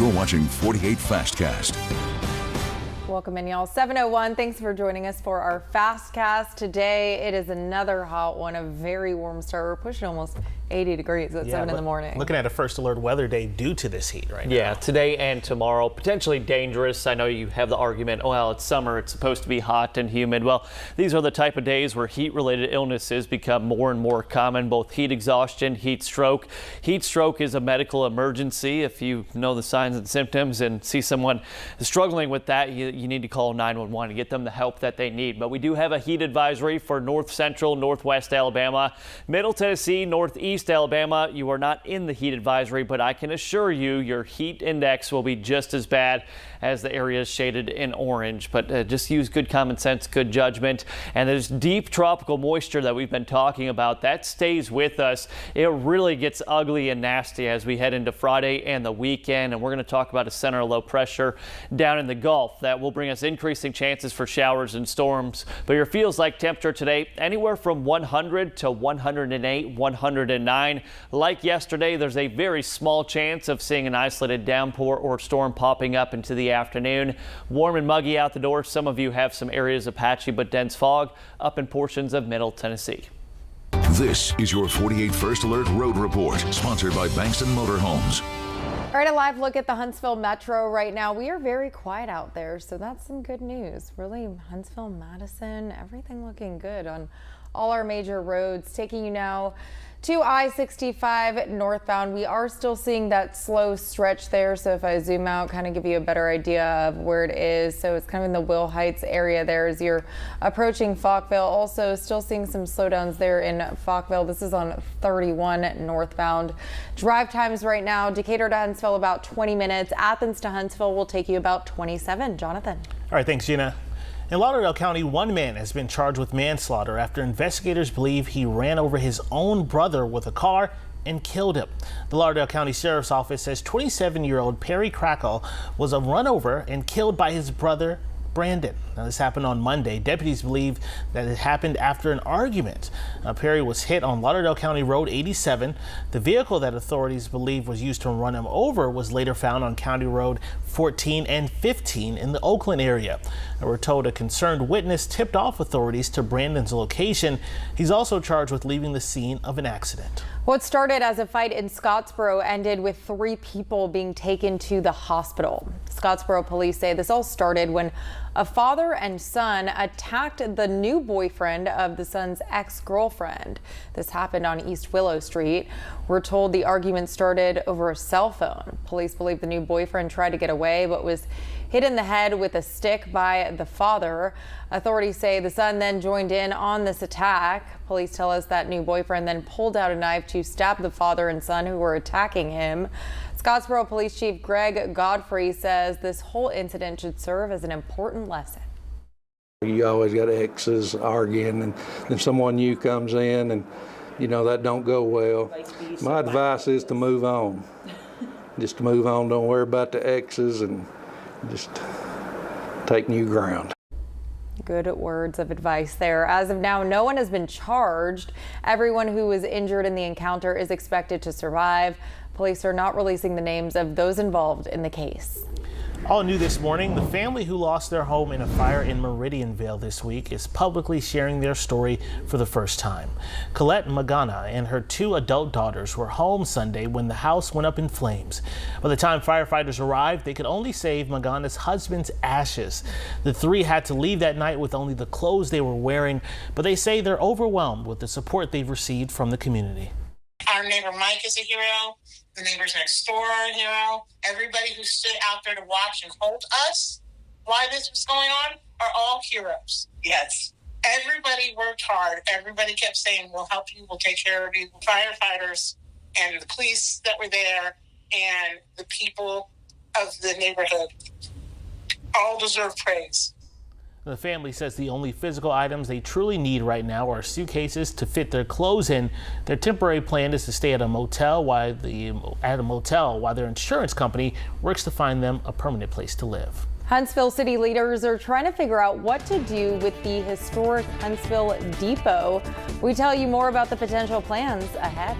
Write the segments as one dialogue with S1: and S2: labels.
S1: You're watching 48 Fastcast.
S2: Welcome in, y'all. 7:01. Thanks for joining us for our Fastcast. Today, it is another hot one, a very warm start. We're pushing almost 80 degrees at 7 in the morning.
S3: Looking at a first alert weather day due to this heat right now.
S4: Yeah, today and tomorrow, potentially dangerous. I know you have the argument, oh, well, it's summer, it's supposed to be hot and humid. Well, these are the type of days where heat-related illnesses become more and more common, both heat exhaustion, heat stroke. Heat stroke is a medical emergency. If you know the signs and symptoms and see someone struggling with that, you need to call 911 to get them the help that they need. But we do have a heat advisory for north central, northwest Alabama, middle Tennessee, northeast Alabama. You are not in the heat advisory, but I can assure you your heat index will be just as bad as the areas shaded in orange. But just use good common sense, good judgment. And there's deep tropical moisture that we've been talking about. That stays with us. It really gets ugly and nasty as we head into Friday and the weekend. And we're going to talk about a center of low pressure down in the Gulf that will bring us increasing chances for showers and storms. But your feels like temperature today anywhere from 100 to 108, 109. Like yesterday, there's a very small chance of seeing an isolated downpour or storm popping up into the afternoon. Warm and muggy out the door. Some of you have some areas of patchy but dense fog up in portions of middle Tennessee.
S1: This is your 48 First Alert Road Report, sponsored by Bankston Motorhomes.
S2: All right, a live look at the Huntsville Metro right now. We are very quiet out there, so that's some good news. Really, Huntsville, Madison, everything looking good on all our major roads. Taking you now to I-65 northbound. We are still seeing that slow stretch there. So if I zoom out, kind of give you a better idea of where it is. So it's kind of in the Will Heights area there as you're approaching Falkville. Also still seeing some slowdowns there in Falkville. This is on 31 northbound. Drive times right now, Decatur to Huntsville about 20 minutes. Athens to Huntsville will take you about 27. Jonathan.
S3: All right, thanks, Gina. In Lauderdale County, one man has been charged with manslaughter after investigators believe he ran over his own brother with a car and killed him. The Lauderdale County Sheriff's Office says 27-year-old Perry Crackle was run over and killed by his brother Brandon. Now, this happened on Monday. Deputies believe that it happened after an argument. Perry was hit on Lauderdale County Road 87. The vehicle that authorities believe was used to run him over was later found on County Road 14 and 15 in the Oakland area. And we're told a concerned witness tipped off authorities to Brandon's location. He's also charged with leaving the scene of an accident.
S2: What started as a fight in Scottsboro ended with 3 people being taken to the hospital. Scottsboro police say this all started when a father and son attacked the new boyfriend of the son's ex-girlfriend. This happened on East Willow Street. We're told the argument started over a cell phone. Police believe the new boyfriend tried to get away but was hit in the head with a stick by the father. Authorities say the son then joined in on this attack. Police tell us that new boyfriend then pulled out a knife to stab the father and son who were attacking him. Scottsboro Police Chief Greg Godfrey says this whole incident should serve as an important lesson.
S5: You always got exes arguing, and then someone new comes in, and you know that don't go well. My advice is to move on. Just to move on. Don't worry about the exes and just take new ground.
S2: Good words of advice there. As of now, no one has been charged. Everyone who was injured in the encounter is expected to survive. Police are not releasing the names of those involved in the case.
S3: All new this morning, the family who lost their home in a fire in Meridianville this week is publicly sharing their story for the first time. Colette Magana and her 2 adult daughters were home Sunday when the house went up in flames. By the time firefighters arrived, they could only save Magana's husband's ashes. The 3 had to leave that night with only the clothes they were wearing, but they say they're overwhelmed with the support they've received from the community.
S6: Our neighbor Mike is a hero. The neighbors next door are a hero. Everybody who stood out there to watch and hold us while this was going on are all heroes. Yes. Everybody worked hard. Everybody kept saying, we'll help you, we'll take care of you. The firefighters and the police that were there and the people of the neighborhood all deserve praise.
S3: The family says the only physical items they truly need right now are suitcases to fit their clothes in. Their temporary plan is to stay at a motel while their insurance company works to find them a permanent place to live.
S2: Huntsville city leaders are trying to figure out what to do with the historic Huntsville Depot. We tell you more about the potential plans ahead.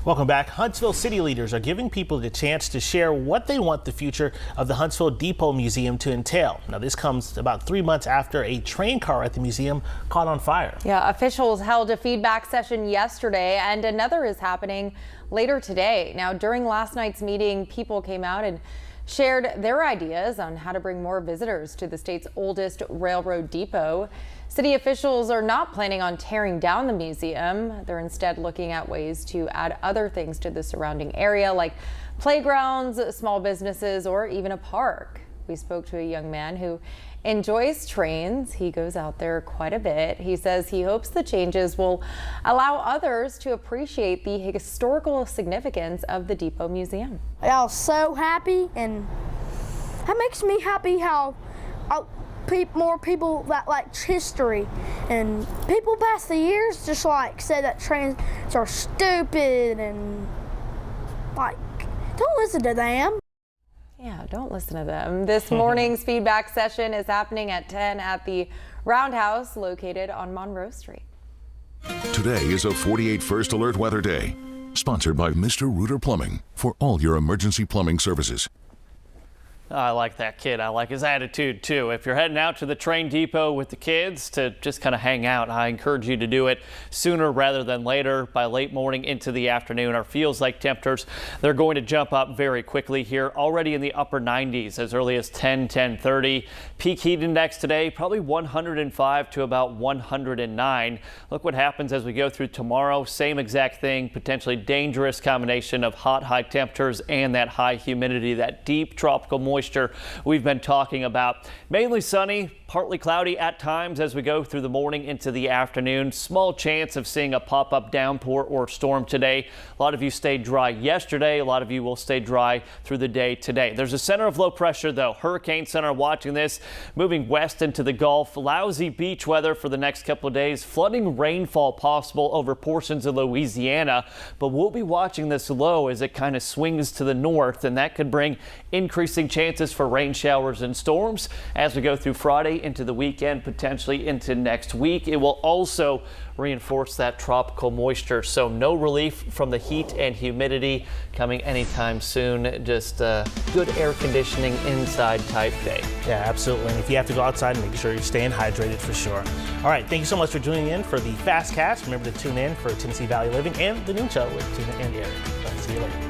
S3: Welcome back. Huntsville city leaders are giving people the chance to share what they want the future of the Huntsville Depot Museum to entail. Now, this comes about 3 months after a train car at the museum caught on fire.
S2: Yeah, officials held a feedback session yesterday, and another is happening later today. Now, during last night's meeting, people came out and shared their ideas on how to bring more visitors to the state's oldest railroad depot. City officials are not planning on tearing down the museum. They're instead looking at ways to add other things to the surrounding area, like playgrounds, small businesses, or even a park. We spoke to a young man who enjoys trains. He goes out there quite a bit. He says he hopes the changes will allow others to appreciate the historical significance of the Depot Museum.
S7: I was so happy, and that makes me happy how more people that like history, and people past the years just like say that trains are stupid and like don't listen to them.
S2: Yeah, don't listen to them. This morning's feedback session is happening at 10 at the Roundhouse located on Monroe Street.
S1: Today is a 48 First Alert Weather Day, sponsored by Mr. Reuter Plumbing for all your emergency plumbing services.
S4: I like that kid. I like his attitude too. If you're heading out to the train depot with the kids to just kind of hang out, I encourage you to do it sooner rather than later. By late morning into the afternoon, our feels like temperatures, they're going to jump up very quickly here, already in the upper 90s as early as 10:30. Peak heat index today, probably 105 to about 109. Look what happens as we go through tomorrow. Same exact thing, potentially dangerous combination of hot, high temperatures and that high humidity, that deep tropical moisture we've been talking about. Mainly sunny, partly cloudy at times as we go through the morning into the afternoon. Small chance of seeing a pop-up downpour or storm today. A lot of you stayed dry yesterday. A lot of you will stay dry through the day today. There's a center of low pressure though. Hurricane center watching this, moving west into the Gulf. Lousy beach weather for the next couple of days. Flooding rainfall possible over portions of Louisiana, but we'll be watching this low as it kind of swings to the north, and that could bring increasing chances for rain showers and storms as we go through Friday into the weekend, potentially into next week. It will also reinforce that tropical moisture, so no relief from the heat and humidity coming anytime soon. Just good air conditioning inside type day.
S3: Yeah, absolutely. And if you have to go outside, make sure you're staying hydrated for sure. All right, thank you so much for tuning in for the Fast Cast. Remember to tune in for Tennessee Valley Living and the noon show with Tina and Eric. See you later.